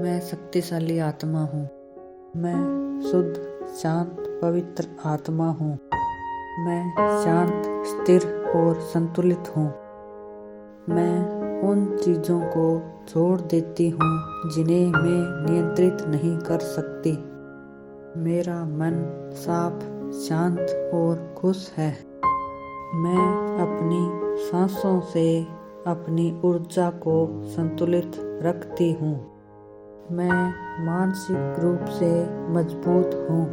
मैं शक्तिशाली आत्मा हूँ। मैं शुद्ध, शांत, पवित्र आत्मा हूँ। मैं शांत, स्थिर और संतुलित हूँ। मैं उन चीज़ों को छोड़ देती हूँ जिन्हें मैं नियंत्रित नहीं कर सकती। मेरा मन साफ, शांत और खुश है। मैं अपनी सांसों से अपनी ऊर्जा को संतुलित रखती हूँ। मैं मानसिक रूप से मजबूत हूँ।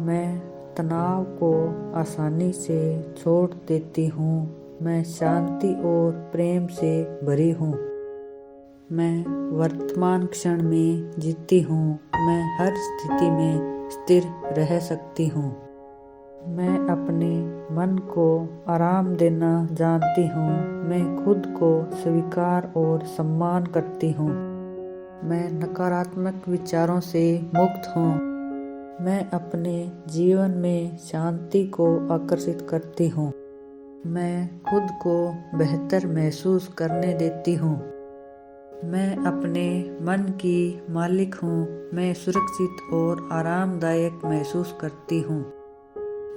मैं तनाव को आसानी से छोड़ देती हूँ। मैं शांति और प्रेम से भरी हूँ। मैं वर्तमान क्षण में जीती हूँ। मैं हर स्थिति में स्थिर रह सकती हूँ। मैं अपने मन को आराम देना जानती हूँ। मैं खुद को स्वीकार और सम्मान करती हूँ। मैं नकारात्मक विचारों से मुक्त हूँ। मैं अपने जीवन में शांति को आकर्षित करती हूँ। मैं खुद को बेहतर महसूस करने देती हूँ। मैं अपने मन की मालिक हूँ। मैं सुरक्षित और आरामदायक महसूस करती हूँ।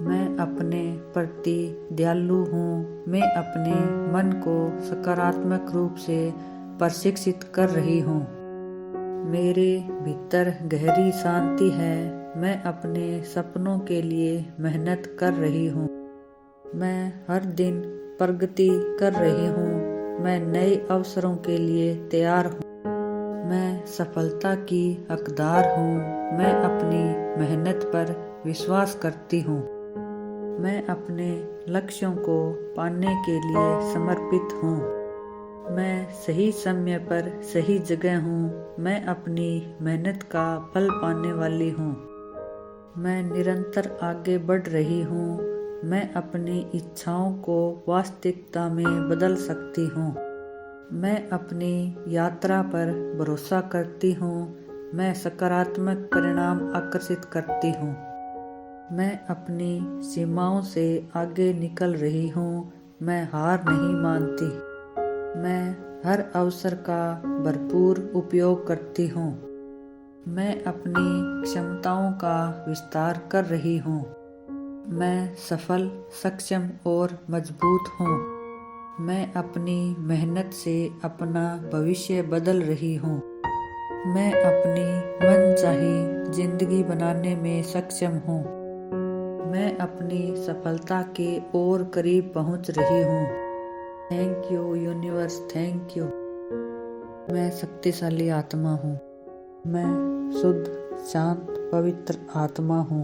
मैं अपने प्रति दयालु हूँ। मैं अपने मन को सकारात्मक रूप से प्रशिक्षित कर रही हूँ। मेरे भीतर गहरी शांति है। मैं अपने सपनों के लिए मेहनत कर रही हूँ। मैं हर दिन प्रगति कर रही हूँ। मैं नए अवसरों के लिए तैयार हूँ। मैं सफलता की हकदार हूँ। मैं अपनी मेहनत पर विश्वास करती हूँ। मैं अपने लक्ष्यों को पाने के लिए समर्पित हूँ। मैं सही समय पर सही जगह हूँ। मैं अपनी मेहनत का फल पाने वाली हूँ। मैं निरंतर आगे बढ़ रही हूँ। मैं अपनी इच्छाओं को वास्तविकता में बदल सकती हूँ। मैं अपनी यात्रा पर भरोसा करती हूँ। मैं सकारात्मक परिणाम आकर्षित करती हूँ। मैं अपनी सीमाओं से आगे निकल रही हूँ। मैं हार नहीं मानती। मैं हर अवसर का भरपूर उपयोग करती हूँ। मैं अपनी क्षमताओं का विस्तार कर रही हूँ। मैं सफल, सक्षम और मजबूत हूँ। मैं अपनी मेहनत से अपना भविष्य बदल रही हूँ। मैं अपनी मनचाही जिंदगी बनाने में सक्षम हूँ। मैं अपनी सफलता के और करीब पहुंच रही हूँ। Thank you universe, thank you. मैं शक्तिशाली आत्मा हूँ। मैं शुद्ध, शांत, पवित्र आत्मा हूँ।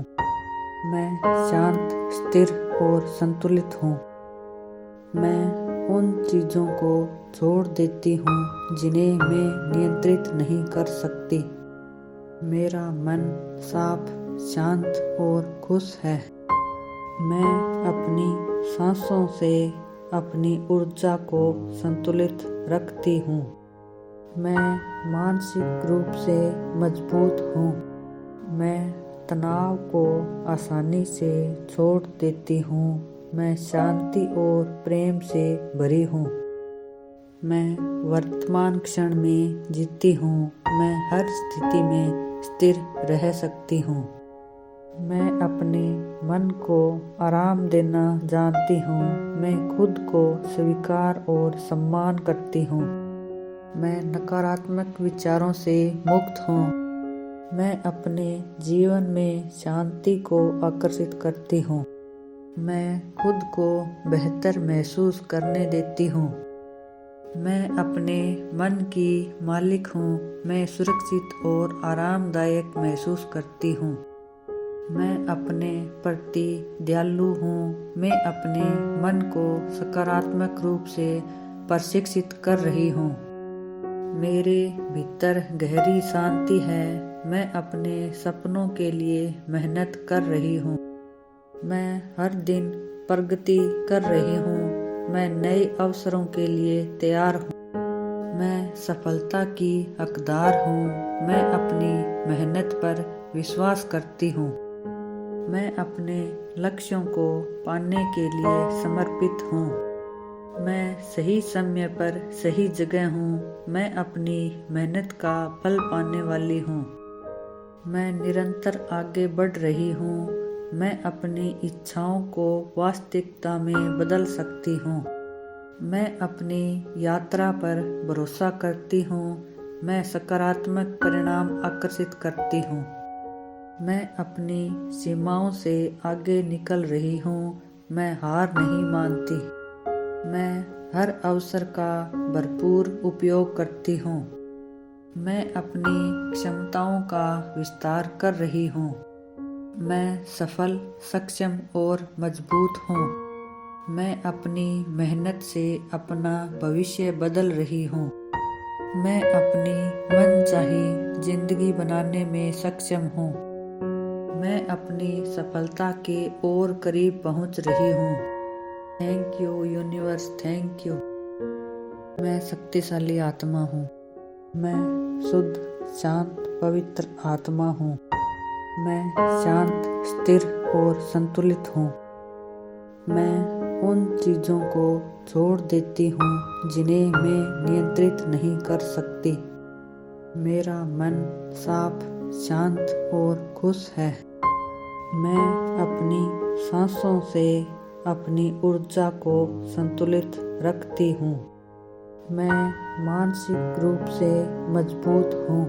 मैं शांत, स्थिर और संतुलित हूँ। मैं उन चीज़ों को छोड़ देती हूँ जिन्हें मैं नियंत्रित नहीं कर सकती। मेरा मन साफ, शांत और खुश है। मैं अपनी सांसों से अपनी ऊर्जा को संतुलित रखती हूँ। मैं मानसिक रूप से मजबूत हूँ। मैं तनाव को आसानी से छोड़ देती हूँ। मैं शांति और प्रेम से भरी हूँ। मैं वर्तमान क्षण में जीती हूँ। मैं हर स्थिति में स्थिर रह सकती हूँ। मैं अपने मन को आराम देना जानती हूँ। मैं खुद को स्वीकार और सम्मान करती हूँ। मैं नकारात्मक विचारों से मुक्त हूँ। मैं अपने जीवन में शांति को आकर्षित करती हूँ। मैं खुद को बेहतर महसूस करने देती हूँ। मैं अपने मन की मालिक हूँ। मैं सुरक्षित और आरामदायक महसूस करती हूँ। मैं अपने प्रति दयालु हूँ। मैं अपने मन को सकारात्मक रूप से प्रशिक्षित कर रही हूँ। मेरे भीतर गहरी शांति है। मैं अपने सपनों के लिए मेहनत कर रही हूँ। मैं हर दिन प्रगति कर रही हूँ। मैं नए अवसरों के लिए तैयार हूँ। मैं सफलता की हकदार हूँ। मैं अपनी मेहनत पर विश्वास करती हूँ। मैं अपने लक्ष्यों को पाने के लिए समर्पित हूँ। मैं सही समय पर सही जगह हूँ। मैं अपनी मेहनत का फल पाने वाली हूँ। मैं निरंतर आगे बढ़ रही हूँ। मैं अपनी इच्छाओं को वास्तविकता में बदल सकती हूँ। मैं अपनी यात्रा पर भरोसा करती हूँ। मैं सकारात्मक परिणाम आकर्षित करती हूँ। मैं अपनी सीमाओं से आगे निकल रही हूँ। मैं हार नहीं मानती। मैं हर अवसर का भरपूर उपयोग करती हूँ। मैं अपनी क्षमताओं का विस्तार कर रही हूँ। मैं सफल, सक्षम और मजबूत हूँ। मैं अपनी मेहनत से अपना भविष्य बदल रही हूँ। मैं अपनी मनचाही जिंदगी बनाने में सक्षम हूँ। मैं अपनी सफलता के और करीब पहुँच रही हूँ। Thank you universe, thank you. मैं शक्तिशाली आत्मा हूँ। मैं शुद्ध, शांत, पवित्र आत्मा हूँ। मैं शांत, स्थिर और संतुलित हूँ। मैं उन चीज़ों को छोड़ देती हूँ जिन्हें मैं नियंत्रित नहीं कर सकती। मेरा मन साफ, शांत और खुश है। मैं अपनी सांसों से अपनी ऊर्जा को संतुलित रखती हूँ। मैं मानसिक रूप से मजबूत हूँ।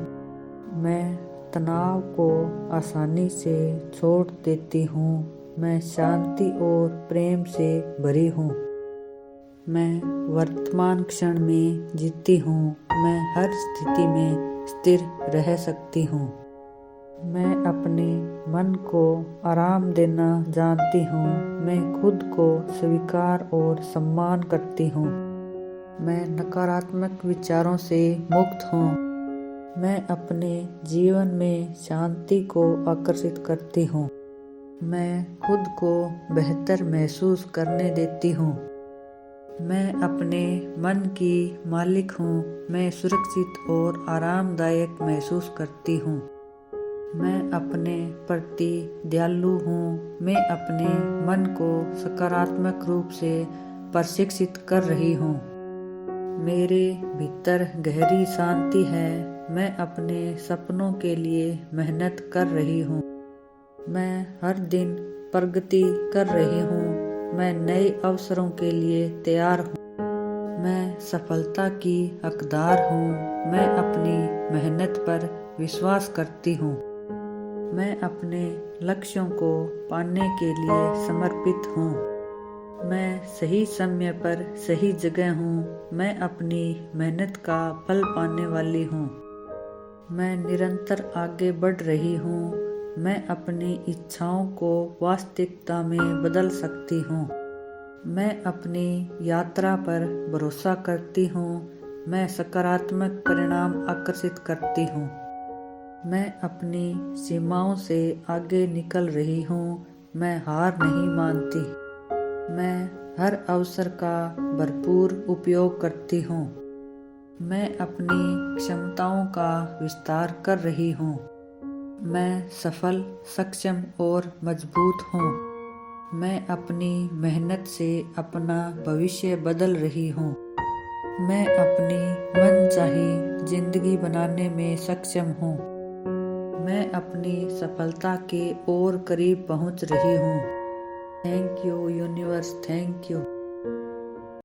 मैं तनाव को आसानी से छोड़ देती हूँ। मैं शांति और प्रेम से भरी हूँ। मैं वर्तमान क्षण में जीती हूँ। मैं हर स्थिति में स्थिर रह सकती हूँ। मैं अपने मन को आराम देना जानती हूँ। मैं खुद को स्वीकार और सम्मान करती हूँ। मैं नकारात्मक विचारों से मुक्त हूँ। मैं अपने जीवन में शांति को आकर्षित करती हूँ। मैं खुद को बेहतर महसूस करने देती हूँ। मैं अपने मन की मालिक हूँ। मैं सुरक्षित और आरामदायक महसूस करती हूँ। मैं अपने प्रति दयालु हूँ। मैं अपने मन को सकारात्मक रूप से प्रशिक्षित कर रही हूँ। मेरे भीतर गहरी शांति है। मैं अपने सपनों के लिए मेहनत कर रही हूँ। मैं हर दिन प्रगति कर रही हूँ। मैं नए अवसरों के लिए तैयार हूँ। मैं सफलता की हकदार हूँ। मैं अपनी मेहनत पर विश्वास करती हूँ। मैं अपने लक्ष्यों को पाने के लिए समर्पित हूँ। मैं सही समय पर सही जगह हूँ। मैं अपनी मेहनत का फल पाने वाली हूँ। मैं निरंतर आगे बढ़ रही हूँ। मैं अपनी इच्छाओं को वास्तविकता में बदल सकती हूँ। मैं अपनी यात्रा पर भरोसा करती हूँ। मैं सकारात्मक परिणाम आकर्षित करती हूँ। मैं अपनी सीमाओं से आगे निकल रही हूँ। मैं हार नहीं मानती। मैं हर अवसर का भरपूर उपयोग करती हूँ। मैं अपनी क्षमताओं का विस्तार कर रही हूँ। मैं सफल, सक्षम और मजबूत हूँ। मैं अपनी मेहनत से अपना भविष्य बदल रही हूँ। मैं अपनी मनचाही जिंदगी बनाने में सक्षम हूँ। मैं अपनी सफलता के और करीब पहुँच रही हूँ। Thank you universe, thank you.